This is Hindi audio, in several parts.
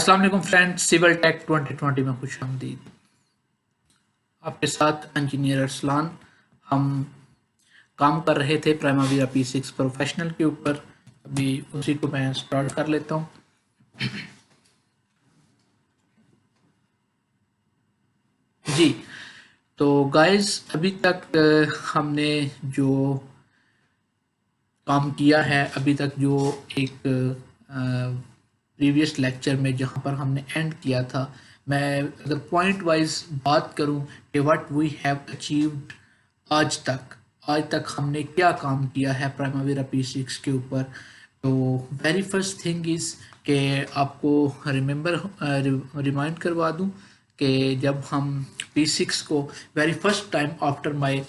अस्सलाम वालेकुम फ्रेंड्स, सिविल टेक 2020 में खुश आमदीद। आपके साथ इंजीनियर अरसलान। हम काम कर रहे थे प्राइमावीरा P6 प्रोफेशनल के ऊपर। अभी उसी को मैं स्टार्ट कर लेता हूँ। जी, तो गाइस अभी तक हमने जो काम किया है, अभी तक जो एक प्रीवियस लेक्चर में जहाँ पर हमने एंड किया था, मैं अगर पॉइंट वाइज बात करूँ कि व्हाट वी हैव अचीव्ड आज तक हमने क्या काम किया है प्राइमावीरा P6 के ऊपर। तो वेरी फर्स्ट थिंग इज़ कि आपको रिमाइंड करवा दूं कि जब हम P6 को very first time after my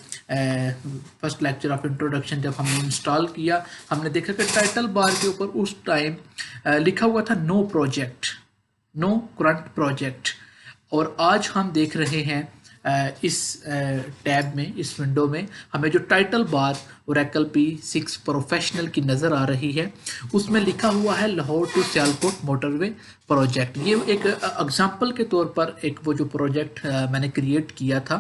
first lecture of introduction जब हमने इंस्टॉल किया, हमने देखा कि टाइटल बार के ऊपर उस टाइम लिखा हुआ था नो करंट प्रोजेक्ट। और आज हम देख रहे हैं इस टैब में, इस विंडो में हमें जो title bar Oracle P6 professional की नज़र आ रही है, उसमें लिखा हुआ है Lahore to Sialkot motorway project. ये एक एग्जांपल के तौर पर एक वो जो प्रोजेक्ट मैंने क्रिएट किया था,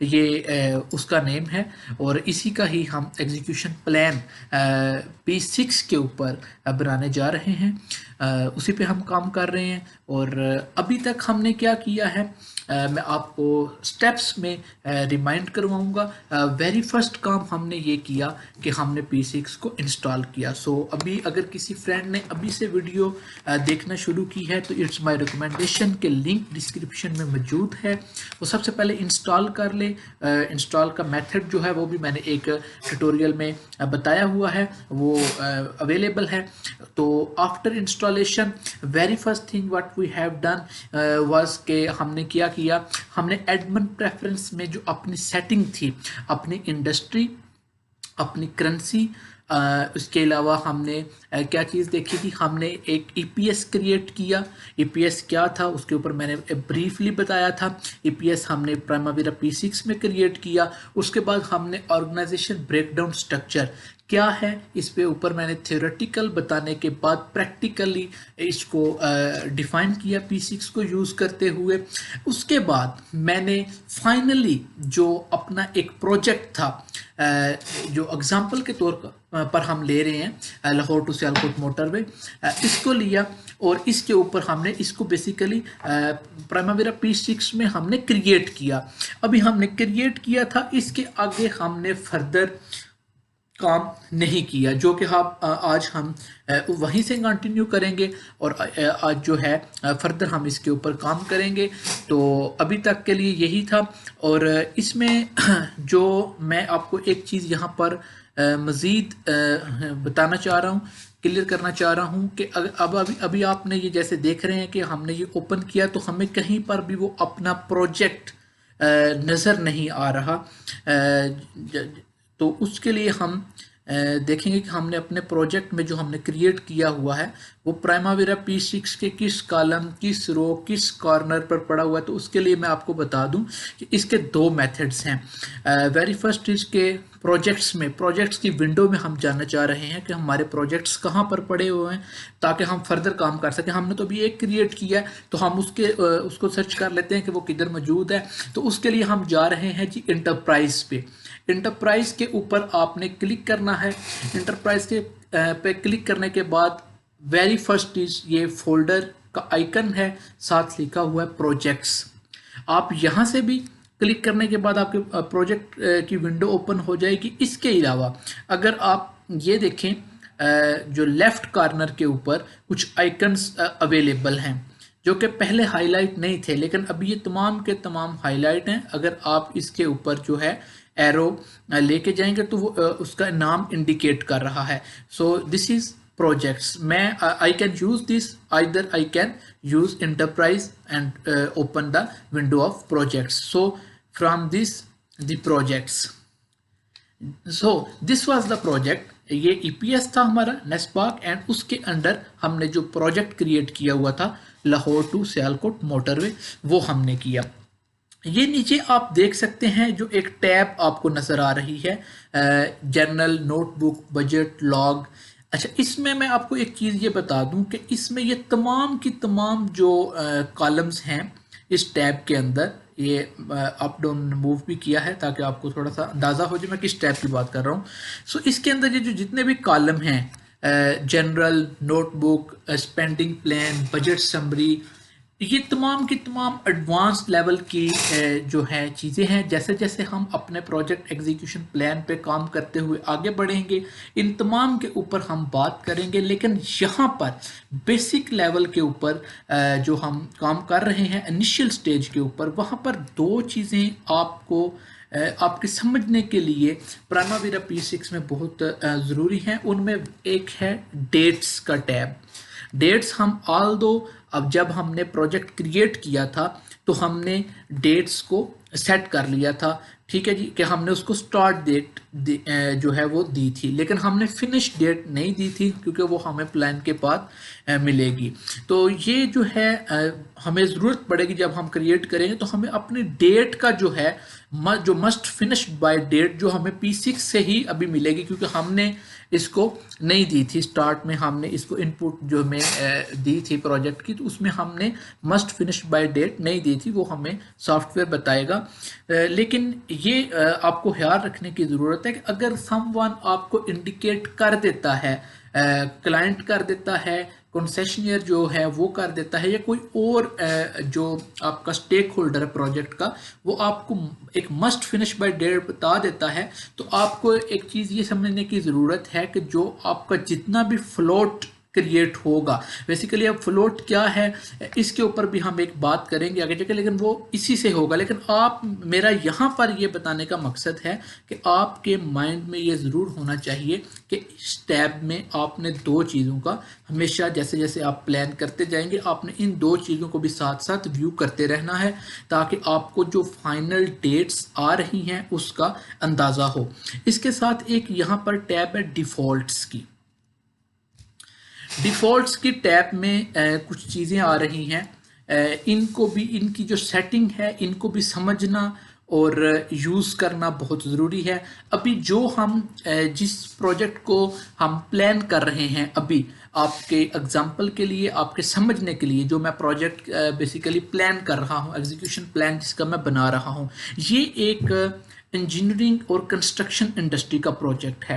ये उसका नेम है और इसी का ही हम एग्जीक्यूशन प्लान P6 के ऊपर बनाने जा रहे हैं। उसी पे हम काम कर रहे हैं। और अभी तक हमने क्या किया है, मैं आपको स्टेप्स में रिमाइंड करवाऊंगा। वेरी फर्स्ट काम हमने ये किया कि हमने P6 को इंस्टॉल किया। सो अभी अगर किसी फ्रेंड ने अभी से वीडियो देखना शुरू की है तो इट्स माय रिकमेंडेशन के लिंक डिस्क्रिप्शन में मौजूद है। वो सबसे पहले इंस्टॉल कर ले। इंस्टॉल का मेथड जो है वो भी मैंने एक ट्यूटोरियल में बताया हुआ है, वो अवेलेबल है। तो after installation very first thing what we have done was के हमने क्या किया, हमने एडमिन प्रेफरेंस में जो अपनी सेटिंग थी, अपनी इंडस्ट्री, अपनी करेंसी, उसके अलावा हमने क्या चीज़ देखी थी, हमने एक EPS क्रिएट किया। EPS क्या था उसके ऊपर मैंने ब्रीफली बताया था। EPS हमने प्राइमावीरा P6 में क्रिएट किया। उसके बाद हमने ऑर्गेनाइजेशन ब्रेकडाउन स्ट्रक्चर क्या है, इस पे ऊपर मैंने थ्योरेटिकल बताने के बाद प्रैक्टिकली इसको डिफाइन किया P6 को यूज़ करते हुए। उसके बाद मैंने फाइनली जो अपना एक प्रोजेक्ट था, जो एग्जांपल के तौर पर हम ले रहे हैं लाहौर टू सियालकोट मोटरवे, इसको लिया और इसके ऊपर हमने इसको बेसिकली प्राइमावीरा P6 में हमने क्रिएट किया। अभी हमने क्रिएट किया था, इसके आगे हमने फर्दर काम नहीं किया, जो कि आज हम वहीं से कंटिन्यू करेंगे और आज जो है फर्दर हम इसके ऊपर काम करेंगे। तो अभी तक के लिए यही था। और इसमें जो मैं आपको एक चीज़ यहाँ पर मज़ीद बताना चाह रहा हूँ, क्लियर करना चाह रहा हूँ कि अभी आपने ये जैसे देख रहे हैं कि हमने ये ओपन किया तो हमें कहीं पर भी वो अपना प्रोजेक्ट नज़र नहीं आ रहा। तो उसके लिए हम देखेंगे कि हमने अपने प्रोजेक्ट में जो हमने क्रिएट किया हुआ है वो प्राइमावीरा P6 के किस कॉलम, किस रो, किस कॉर्नर पर पड़ा हुआ है। तो उसके लिए मैं आपको बता दूं कि इसके दो मेथड्स हैं। वेरी फर्स्ट इसके प्रोजेक्ट्स की विंडो में हम जानना चाह रहे हैं कि हमारे प्रोजेक्ट्स कहाँ पर पड़े हुए हैं ताकि हम फर्दर काम कर सकें। हमने तो अभी एक क्रिएट किया है तो हम उसको सर्च कर लेते हैं कि वो किधर मौजूद है। तो उसके लिए हम जा रहे हैं जी इंटरप्राइज पे। इंटरप्राइज के ऊपर आपने क्लिक करना है। इंटरप्राइज के पे क्लिक करने के बाद वेरी फर्स्ट इज ये फोल्डर का आइकन है, साथ लिखा हुआ है प्रोजेक्ट्स। आप यहाँ से भी क्लिक करने के बाद आपके प्रोजेक्ट की विंडो ओपन हो जाएगी। इसके अलावा अगर आप ये देखें, जो लेफ्ट कॉर्नर के ऊपर कुछ आइकन्स अवेलेबल हैं जो कि पहले हाईलाइट नहीं थे, लेकिन अभी ये तमाम के तमाम हाईलाइट हैं। अगर आप इसके ऊपर जो है एरो लेके जाएंगे तो वो उसका नाम इंडिकेट कर रहा है। So this is projects. मैं I can use this, either I can use enterprise and open the window of projects. So from this the projects, so this was the project. ये EPS था हमारा नेस्पाक, एंड उसके अंडर हमने जो प्रोजेक्ट क्रिएट किया हुआ था लाहौर टू सियालकोट मोटरवे, वो हमने किया। ये नीचे आप देख सकते हैं जो एक टैब आपको नज़र आ रही है, जर्नल, नोटबुक, बजट, लॉग, अच्छा, इसमें मैं आपको एक चीज़ ये बता दूं कि इसमें ये तमाम की तमाम जो कॉलम्स हैं इस टैब के अंदर, ये अप डाउन मूव भी किया है ताकि आपको थोड़ा सा अंदाज़ा हो जाए मैं किस टैब की बात कर रहा हूँ। सो इसके अंदर ये जो जितने भी कॉलम हैं, general, notebook, spending plan, budget summary, ये तमाम की तमाम एडवांस लेवल की जो है चीज़ें हैं। जैसे जैसे हम अपने प्रोजेक्ट एग्जीक्यूशन प्लान पे काम करते हुए आगे बढ़ेंगे, इन तमाम के ऊपर हम बात करेंगे। लेकिन यहाँ पर बेसिक लेवल के ऊपर जो हम काम कर रहे हैं इनिशियल स्टेज के ऊपर, वहाँ पर दो चीज़ें आपको आपके समझने के लिए प्राइमावीरा P6 में बहुत ज़रूरी हैं। उनमें एक है डेट्स का टैब। डेट्स हम ऑल दो अब जब हमने प्रोजेक्ट क्रिएट किया था तो हमने डेट्स को सेट कर लिया था, ठीक है जी, कि हमने उसको स्टार्ट डेट जो है वो दी थी, लेकिन हमने फिनिश डेट नहीं दी थी क्योंकि वो हमें प्लान के बाद मिलेगी। तो ये जो है हमें ज़रूरत पड़ेगी जब हम क्रिएट करेंगे तो हमें अपनी डेट का जो है जो मस्ट फिनिश बाय डेट जो हमें P6 से ही अभी मिलेगी, क्योंकि हमने इसको नहीं दी थी स्टार्ट में। हमने इसको इनपुट जो में दी थी प्रोजेक्ट की, तो उसमें हमने मस्ट फिनिश बाय डेट नहीं दी थी, वो हमें सॉफ्टवेयर बताएगा। लेकिन ये आपको ख्याल रखने की ज़रूरत है कि अगर समवन आपको इंडिकेट कर देता है, क्लाइंट कर देता है, कंसेशनियर जो है वो कर देता है, या कोई और जो आपका स्टेक होल्डर है प्रोजेक्ट का, वो आपको एक मस्ट फिनिश बाय डेट बता देता है, तो आपको एक चीज़ ये समझने की ज़रूरत है कि जो आपका जितना भी फ्लोट क्रिएट होगा, बेसिकली अब फ्लोट क्या है इसके ऊपर भी हम एक बात करेंगे आगे जाके, लेकिन वो इसी से होगा। लेकिन आप, मेरा यहाँ पर ये बताने का मकसद है कि आपके माइंड में ये ज़रूर होना चाहिए कि इस टैब में आपने दो चीज़ों का हमेशा, जैसे जैसे आप प्लान करते जाएंगे, आपने इन दो चीज़ों को भी साथ साथ व्यू करते रहना है ताकि आपको जो फाइनल डेट्स आ रही हैं उसका अंदाज़ा हो। इसके साथ एक यहाँ पर टैब है डिफ़ॉल्ट्स की। डिफ़ॉल्ट्स की टैब में कुछ चीज़ें आ रही हैं, इनको भी, इनकी जो सेटिंग है इनको भी समझना और यूज़ करना बहुत ज़रूरी है। अभी जो हम जिस प्रोजेक्ट को हम प्लान कर रहे हैं, अभी आपके एग्जांपल के लिए, आपके समझने के लिए, जो मैं प्रोजेक्ट बेसिकली प्लान कर रहा हूँ, एग्जीक्यूशन प्लान जिसका मैं बना रहा हूँ, ये एक इंजीनियरिंग और कंस्ट्रक्शन इंडस्ट्री का प्रोजेक्ट है।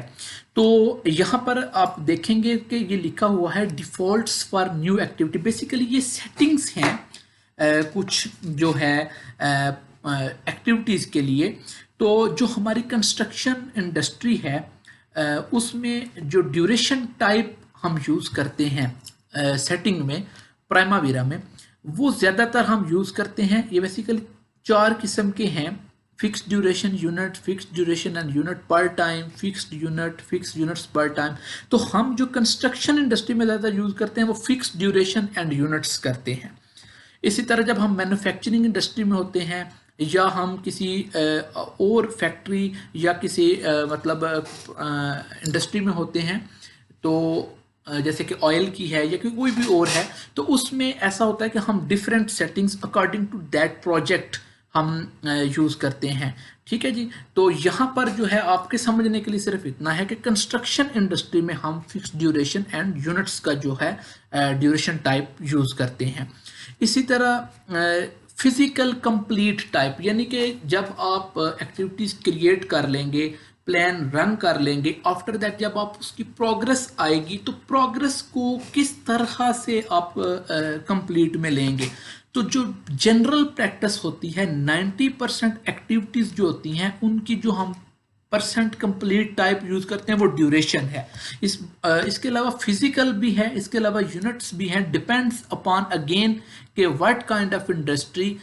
तो यहाँ पर आप देखेंगे कि ये लिखा हुआ है defaults for new activity. Basically ये सेटिंग्स हैं कुछ जो है एक्टिविटीज़ के लिए। तो जो हमारी कंस्ट्रक्शन इंडस्ट्री है उसमें जो ड्यूरेशन टाइप हम यूज़ करते हैं सेटिंग में, प्राइमावीरा में, वो ज़्यादातर हम यूज़ करते हैं। ये बेसिकली 4 किस्म के हैं: fixed duration unit, fixed duration and unit per time, fixed unit, fixed units per time. तो हम जो कंस्ट्रक्शन इंडस्ट्री में ज़्यादा यूज़ करते हैं वो फिक्स्ड ड्यूरेशन एंड यूनिट्स करते हैं। इसी तरह जब हम मैन्युफैक्चरिंग इंडस्ट्री में होते हैं या हम किसी और फैक्ट्री या किसी मतलब इंडस्ट्री में होते हैं, तो जैसे कि ऑयल की है या कोई भी और है, तो उसमें ऐसा होता है कि हम different settings according to that project हम यूज़ करते हैं, ठीक है जी। तो यहाँ पर जो है आपके समझने के लिए सिर्फ इतना है कि कंस्ट्रक्शन इंडस्ट्री में हम फिक्स्ड ड्यूरेशन एंड यूनिट्स का जो है ड्यूरेशन टाइप यूज़ करते हैं। इसी तरह फिजिकल कंप्लीट टाइप, यानी कि जब आप एक्टिविटीज़ क्रिएट कर लेंगे, प्लान रन कर लेंगे, आफ्टर दैट जब आप उसकी प्रोग्रेस आएगी तो प्रोग्रेस को किस तरह से आप कंप्लीट में लेंगे। तो जो जनरल प्रैक्टिस होती है, 90% एक्टिविटीज़ जो होती हैं उनकी जो हम परसेंट कंप्लीट टाइप यूज़ करते हैं वो ड्यूरेशन है। इसके अलावा फिजिकल भी है, इसके अलावा यूनिट्स भी हैं। डिपेंड्स अपॉन अगेन कि what kind of industry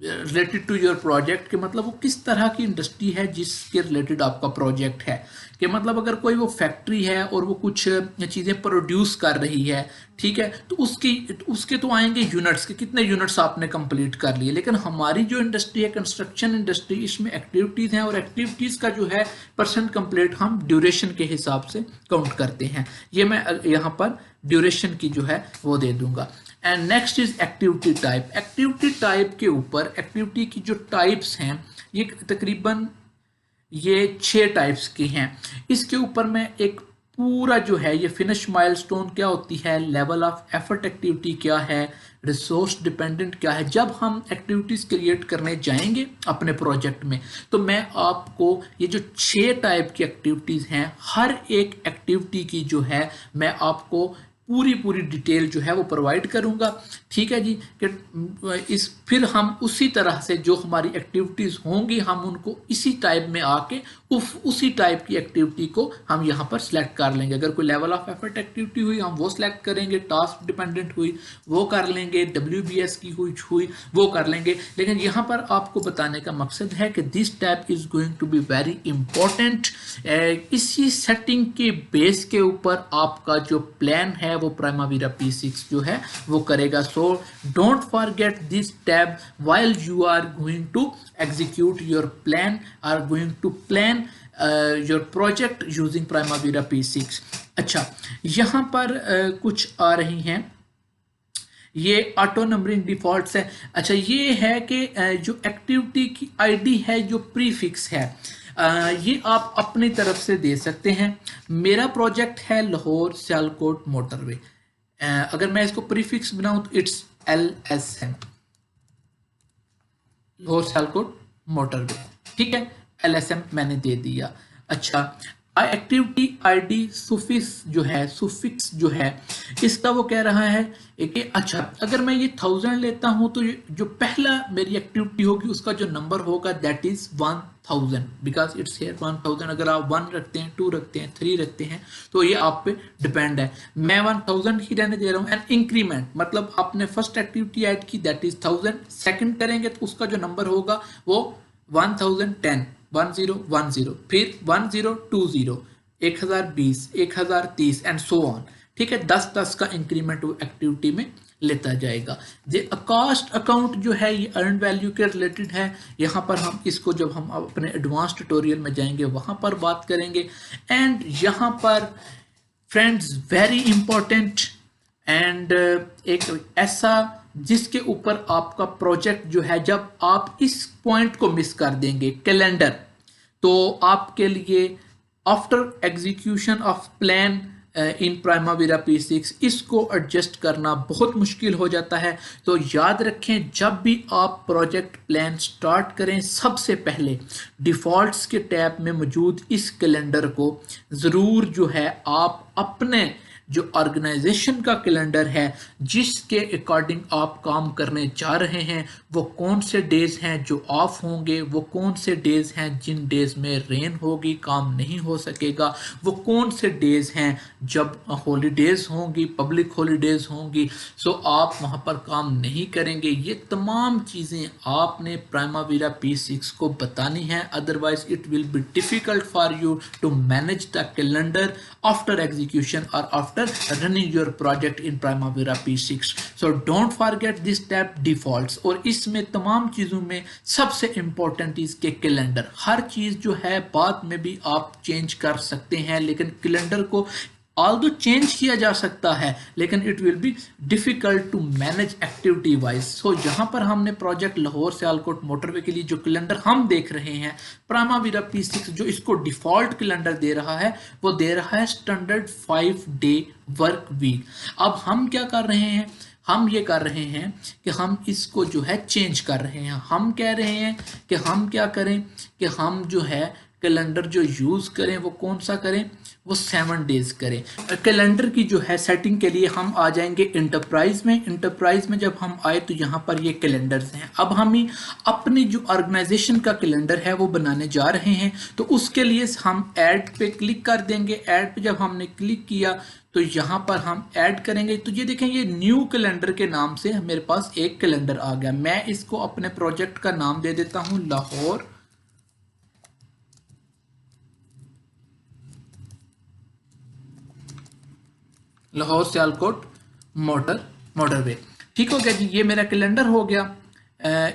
related to your project, के मतलब वो किस तरह की इंडस्ट्री है जिसके रिलेटेड आपका प्रोजेक्ट है। कि मतलब अगर कोई वो फैक्ट्री है और वो कुछ चीज़ें प्रोड्यूस कर रही है, ठीक है, तो उसके तो आएंगे यूनिट्स, के कितने यूनिट्स आपने कंप्लीट कर लिए। लेकिन हमारी जो इंडस्ट्री है कंस्ट्रक्शन इंडस्ट्री, इसमें एक्टिविटीज़ हैं और एक्टिविटीज़ का जो है परसेंट कंप्लीट हम ड्यूरेशन के हिसाब से काउंट करते हैं। ये मैं यहाँ पर ड्यूरेशन की जो है वो दे दूंगा। And next is activity type. Activity type के ऊपर एक्टिविटी की जो टाइप्स हैं ये तकरीबन ये 6 टाइप्स की हैं। इसके ऊपर मैं एक पूरा जो है ये फिनिश माइलस्टोन क्या होती है, लेवल ऑफ एफर्ट एक्टिविटी क्या है, रिसोर्स डिपेंडेंट क्या है। जब हम एक्टिविटीज़ क्रिएट करने जाएंगे अपने प्रोजेक्ट में, तो मैं आपको ये जो 6 टाइप की एक्टिविटीज़ हैं, हर एक एक्टिविटी की जो है मैं आपको पूरी डिटेल जो है वो प्रोवाइड करूंगा। ठीक है जी, कि इस फिर हम उसी तरह से जो हमारी एक्टिविटीज़ होंगी हम उनको इसी टाइप में आके उसी टाइप की एक्टिविटी को हम यहाँ पर सिलेक्ट कर लेंगे। अगर कोई लेवल ऑफ एफर्ट एक्टिविटी हुई हम वो सिलेक्ट करेंगे, टास्क डिपेंडेंट हुई वो कर लेंगे, WBS की हुई वो कर लेंगे। लेकिन यहाँ पर आपको बताने का मकसद है कि this type is going to be very important. इसी सेटिंग के बेस के ऊपर आपका जो प्लान है वो प्राइमावीरा P6 जो है वो करेगा। So don't forget this tab while you are going to execute your plan, are going to plan your project using Primavera P6। अच्छा, यहाँ पर कुछ आ रही हैं, ये ऑटो नंबरिंग डिफॉल्ट्स है। अच्छा, ये है कि जो एक्टिविटी की आईडी है जो प्रीफिक्स है ये आप अपनी तरफ से दे सकते हैं। मेरा प्रोजेक्ट है लाहौर सियालकोट मोटरवे। अगर मैं इसको प्रीफिक्स बनाऊं तो it's LSM, Lahore Sialkot motorway. ठीक है, LSM मैंने दे दिया। अच्छा, एक्टिविटी आईडी सुफिक्स जो है इसका वो कह रहा है कि अच्छा अगर मैं ये 1000 लेता हूं तो जो पहला मेरी एक्टिविटी होगी उसका जो नंबर होगा that is 1000, because it's here 1000। अगर आप 1 रखते हैं, 2 रखते हैं, 3 रखते हैं तो ये आप पे डिपेंड है। मैं 1000 ही रहने दे रहा हूँ। एंड इंक्रीमेंट मतलब आपने फर्स्ट एक्टिविटी ऐड की दैट इज 1000, सेकंड करेंगे तो उसका जो नंबर होगा वो 1010, 1010, फिर 1020, 1020, 1030 एंड सो ऑन। ठीक है, 10 का इंक्रीमेंट वो एक्टिविटी में लेता जाएगा। जे कॉस्ट अकाउंट जो है ये अर्न वैल्यू के रिलेटेड है। यहाँ पर हम इसको जब हम अपने एडवांस ट्यूटोरियल में जाएंगे वहाँ पर बात करेंगे। एंड यहाँ पर फ्रेंड्स वेरी इंपॉर्टेंट एंड एक ऐसा जिसके ऊपर आपका प्रोजेक्ट जो है, जब आप इस पॉइंट को मिस कर देंगे कैलेंडर, तो आपके लिए after execution of plan in प्राइमावीरा P6 इसको एडजस्ट करना बहुत मुश्किल हो जाता है। तो याद रखें, जब भी आप प्रोजेक्ट प्लान स्टार्ट करें सबसे पहले डिफ़ॉल्ट्स के टैब में मौजूद इस कैलेंडर को ज़रूर जो है आप अपने जो ऑर्गेनाइजेशन का कैलेंडर है जिसके अकॉर्डिंग आप काम करने जा रहे हैं, वो कौन से डेज हैं जो ऑफ होंगे, वो कौन से डेज हैं जिन डेज में रेन होगी काम नहीं हो सकेगा, वो कौन से डेज हैं जब हॉलीडेज होंगी, पब्लिक हॉलीडेज होंगी, सो आप वहां पर काम नहीं करेंगे। ये तमाम चीज़ें आपने प्राइमावीरा P6 को बतानी है, otherwise it will be difficult for you to manage the calendar after execution और after running your project in Primavera P6। So don't forget this tab defaults। और इसमें तमाम चीज़ों में सबसे इम्पोर्टेंट इसके कैलेंडर, हर चीज़ जो है बाद में भी आप चेंज कर सकते हैं, लेकिन कैलेंडर को ऑल्दो चेंज किया जा सकता है लेकिन it will be difficult to manage activity wise. So यहाँ पर हमने प्रोजेक्ट लाहौर सियालकोट मोटरवे के लिए जो कैलेंडर हम देख रहे हैं प्राइमावीरा P6 जो इसको डिफॉल्ट कैलेंडर दे रहा है वो दे रहा है स्टैंडर्ड 5 डे वर्क वीक। अब हम क्या कर रहे हैं, हम ये कर रहे हैं कि हम इसको जो है चेंज कर रहे हैं। हम कह रहे हैं कि हम क्या करें कि हम जो है कैलेंडर जो यूज़ करें वो कौन सा करें, वो 7 डेज करें। कैलेंडर की जो है सेटिंग के लिए हम आ जाएंगे इंटरप्राइज में। इंटरप्राइज में जब हम आए तो यहाँ पर ये कैलेंडर्स हैं। अब हम ही अपनी जो ऑर्गेनाइजेशन का कैलेंडर है वो बनाने जा रहे हैं, तो उसके लिए हम ऐड पे क्लिक कर देंगे। ऐड पे जब हमने क्लिक किया तो यहाँ पर हम ऐड करेंगे, तो ये देखें ये न्यू कैलेंडर के नाम से मेरे पास एक कैलेंडर आ गया। मैं इसको अपने प्रोजेक्ट का नाम दे देता हूँ लाहौर सियालकोट मोटरवे। ठीक हो गया जी, ये मेरा कैलेंडर हो गया।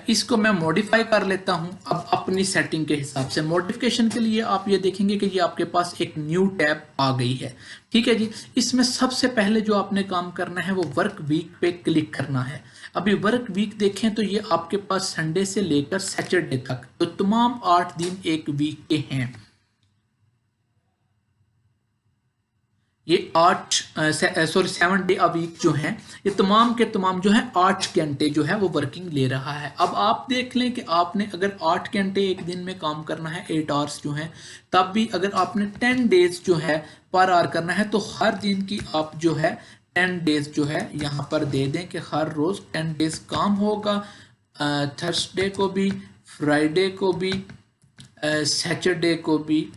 इसको मैं मॉडिफाई कर लेता हूं अब अपनी सेटिंग के हिसाब से। मॉडिफिकेशन के लिए आप ये देखेंगे कि ये आपके पास एक न्यू टैब आ गई है। ठीक है जी, इसमें सबसे पहले जो आपने काम करना है वो वर्क वीक पे क्लिक करना है। अभी वर्क वीक देखें तो ये आपके पास संडे से लेकर सैटरडे तक, तो तमाम 8 दिन एक वीक के हैं। ये 7 डे अ वीक जो है, ये तमाम के तमाम जो है 8 घंटे जो है वो वर्किंग ले रहा है। अब आप देख लें कि आपने अगर 8 घंटे एक दिन में काम करना है, 8 आवर्स जो है, तब भी अगर आपने 10 डेज जो है पर आवर करना है, तो हर दिन की आप जो है 10 डेज जो है यहाँ पर दे दें कि हर रोज 10 डेज काम होगा, थर्सडे को भी, फ्राइडे को भी, सैटरडे को भी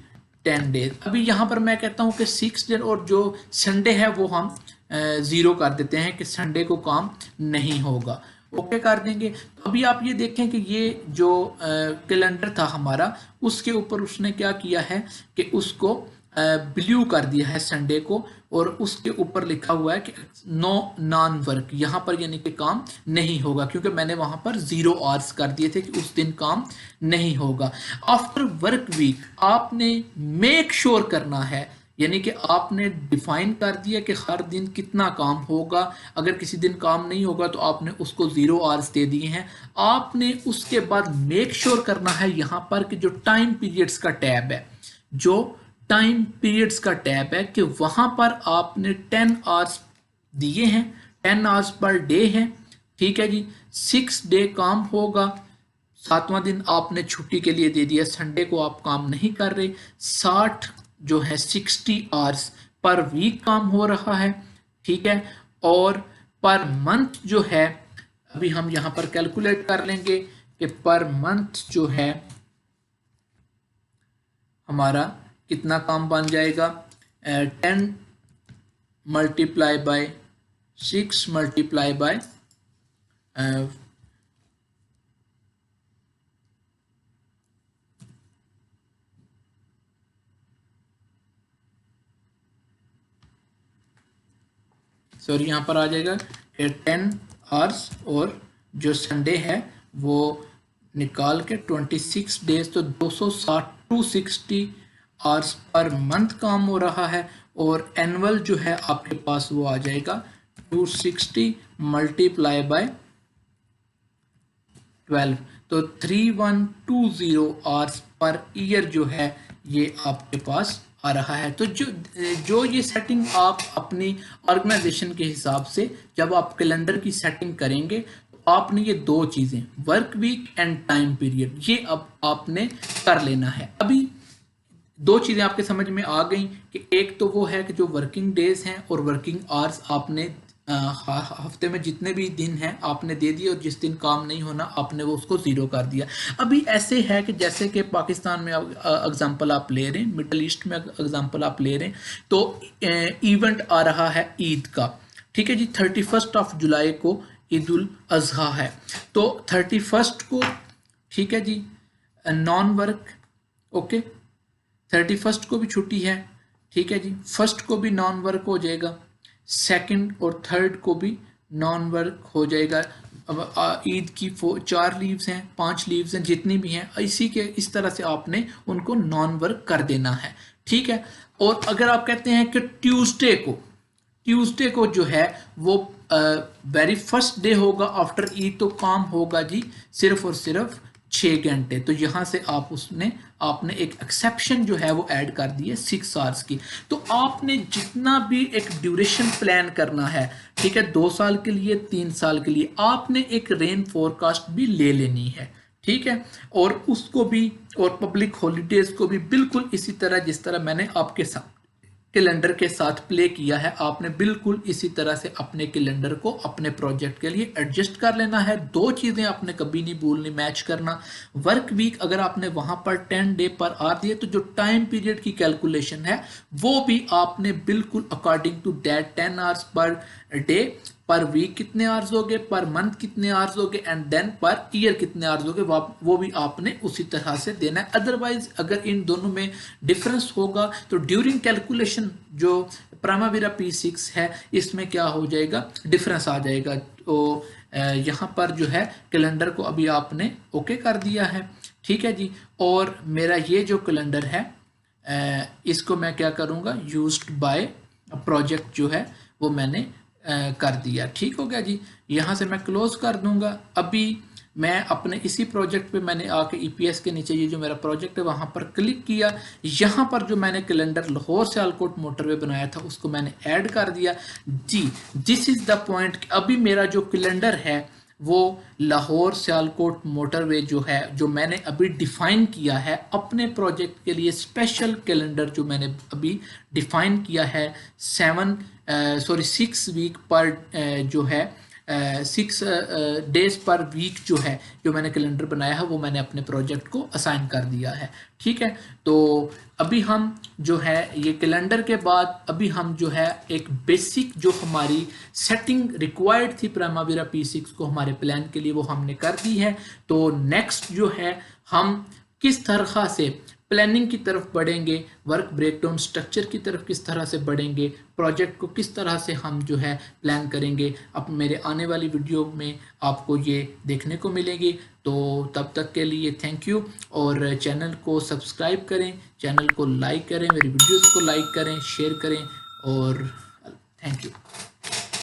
10 डेज। अभी यहाँ पर मैं कहता हूँ कि 6 दिन, और जो संडे है वो हम ज़ीरो कर देते हैं कि संडे को काम नहीं होगा, ओके कर देंगे। तो अभी आप ये देखें कि ये जो कैलेंडर था हमारा, उसके ऊपर उसने क्या किया है कि उसको ब्लू कर दिया है संडे को, और उसके ऊपर लिखा हुआ है कि नो नॉन वर्क, यहाँ पर यानी कि काम नहीं होगा, क्योंकि मैंने वहां पर 0 आवर्स कर दिए थे कि उस दिन काम नहीं होगा। आफ्टर वर्क वीक आपने मेक श्योर करना है, यानी कि आपने डिफाइन कर दिया कि हर दिन कितना काम होगा। अगर किसी दिन काम नहीं होगा तो आपने उसको 0 आवर्स दे दिए हैं। आपने उसके बाद मेक श्योर करना है यहाँ पर कि जो टाइम पीरियड्स का टैब है, जो टाइम पीरियड्स का टैब है, कि वहां पर आपने 10 आवर्स दिए हैं, 10 आवर्स पर डे है, ठीक है जी। 6 डे काम होगा, 7वां दिन आपने छुट्टी के लिए दे दिया, संडे को आप काम नहीं कर रहे। 60 जो है 60 आवर्स पर वीक काम हो रहा है, ठीक है। और पर मंथ जो है, अभी हम यहाँ पर कैलकुलेट कर लेंगे कि पर मंथ जो है हमारा कितना काम बन जाएगा। 10 multiply by 6 multiply by sorry यहाँ पर आ जाएगा 10 आवर्स, और जो संडे है वो निकाल के 26 डेज, तो 260 260 आवर्स पर मंथ काम हो रहा है। और एनुअल जो है आपके पास वो आ जाएगा 260 मल्टीप्लाई बाय 12, तो 3120 आवर्स पर ईयर जो है ये आपके पास आ रहा है। तो जो ये सेटिंग आप अपनी ऑर्गेनाइजेशन के हिसाब से जब आप कैलेंडर की सेटिंग करेंगे, तो आपने ये दो चीज़ें, work week and time period, ये अब आपने कर लेना है। अभी दो चीज़ें आपके समझ में आ गई कि एक तो वो है कि जो वर्किंग डेज हैं और वर्किंग आवर्स आपने हफ्ते में जितने भी दिन हैं आपने दे दिए, और जिस दिन काम नहीं होना आपने वो उसको ज़ीरो कर दिया। अभी ऐसे है कि जैसे कि पाकिस्तान में एग्जांपल आप ले रहे हैं, मिडल ईस्ट में एग्जांपल आप ले रहे हैं, तो इवेंट आ रहा है ईद का, ठीक है जी। 31 जुलाई को ईद उल अजहा है, तो 31 को, ठीक है जी, नॉन वर्क, ओके। 31 को भी छुट्टी है, ठीक है जी। फर्स्ट को भी नॉन वर्क हो जाएगा, सेकंड और थर्ड को भी नॉन वर्क हो जाएगा। अब ईद की 4 लीव्स हैं, 5 लीव्स हैं, जितनी भी हैं, इस तरह से आपने उनको नॉन वर्क कर देना है, ठीक है। और अगर आप कहते हैं कि ट्यूसडे को जो है वो वेरी फर्स्ट डे होगा आफ्टर ईद, तो काम होगा जी सिर्फ और सिर्फ 6 घंटे, तो यहाँ से आपने एक एक्सेप्शन जो है वो ऐड कर दी है 6 आवर्स की। तो आपने जितना भी एक ड्यूरेशन प्लान करना है, ठीक है, 2 साल के लिए, 3 साल के लिए, आपने एक रेन फोरकास्ट भी ले लेनी है, ठीक है। और उसको भी, और पब्लिक हॉलीडेज को भी बिल्कुल इसी तरह जिस तरह मैंने आपके साथ कैलेंडर के साथ प्ले किया है, आपने बिल्कुल इसी तरह से अपने कैलेंडर को अपने प्रोजेक्ट के लिए एडजस्ट कर लेना है। दो चीज़ें आपने कभी नहीं भूलनी, मैच करना। वर्क वीक अगर आपने वहां पर 10 डे पर आर दिए, तो जो टाइम पीरियड की कैलकुलेशन है वो भी आपने बिल्कुल according to that 10 hours per day, per week कितने आवर्स हो गए, पर मंथ कितने आवर्स हो गए, एंड देन पर ईयर कितने आवर्स हो गए, वो भी आपने उसी तरह से देना है। अदरवाइज अगर इन दोनों में डिफरेंस होगा तो ड्यूरिंग कैलकुलेशन जो प्राइमावेरा P6 है इसमें क्या हो जाएगा, डिफरेंस आ जाएगा। तो यहाँ पर जो है कैलेंडर को अभी आपने ओके कर दिया है, ठीक है जी। और मेरा ये जो कैलेंडर है इसको मैं क्या करूँगा, यूज्ड बाय प्रोजेक्ट जो है वो मैंने कर दिया, ठीक हो गया जी। यहाँ से मैं क्लोज कर दूंगा। अभी मैं अपने इसी प्रोजेक्ट पे मैंने आके ईपीएस के नीचे ये जो मेरा प्रोजेक्ट है वहाँ पर क्लिक किया, यहाँ पर जो मैंने कैलेंडर लाहौर सियालकोट मोटरवे बनाया था उसको मैंने ऐड कर दिया जी। दिस इज़ द पॉइंट, अभी मेरा जो कैलेंडर है वो लाहौर सियालकोट मोटरवे जो है, जो मैंने अभी डिफ़ाइन किया है अपने प्रोजेक्ट के लिए स्पेशल कैलेंडर जो मैंने अभी डिफ़ाइन किया है 6 वीक पर जो है 6 डेज पर वीक जो है जो मैंने कैलेंडर बनाया है वो मैंने अपने प्रोजेक्ट को असाइन कर दिया है। ठीक है, तो अभी हम जो है ये कैलेंडर के बाद अभी हम जो है एक बेसिक जो हमारी सेटिंग रिक्वायर्ड थी प्राइमावेरा P6 को हमारे प्लान के लिए वो हमने कर दी है। तो नेक्स्ट जो है हम किस तरह से प्लानिंग की तरफ बढ़ेंगे, वर्क ब्रेकडाउन स्ट्रक्चर की तरफ किस तरह से बढ़ेंगे, प्रोजेक्ट को किस तरह से हम जो है प्लान करेंगे, अब मेरे आने वाली वीडियो में आपको ये देखने को मिलेगी। तो तब तक के लिए थैंक यू, और चैनल को सब्सक्राइब करें, चैनल को लाइक करें, मेरी वीडियोस को लाइक करें, शेयर करें, और थैंक यू।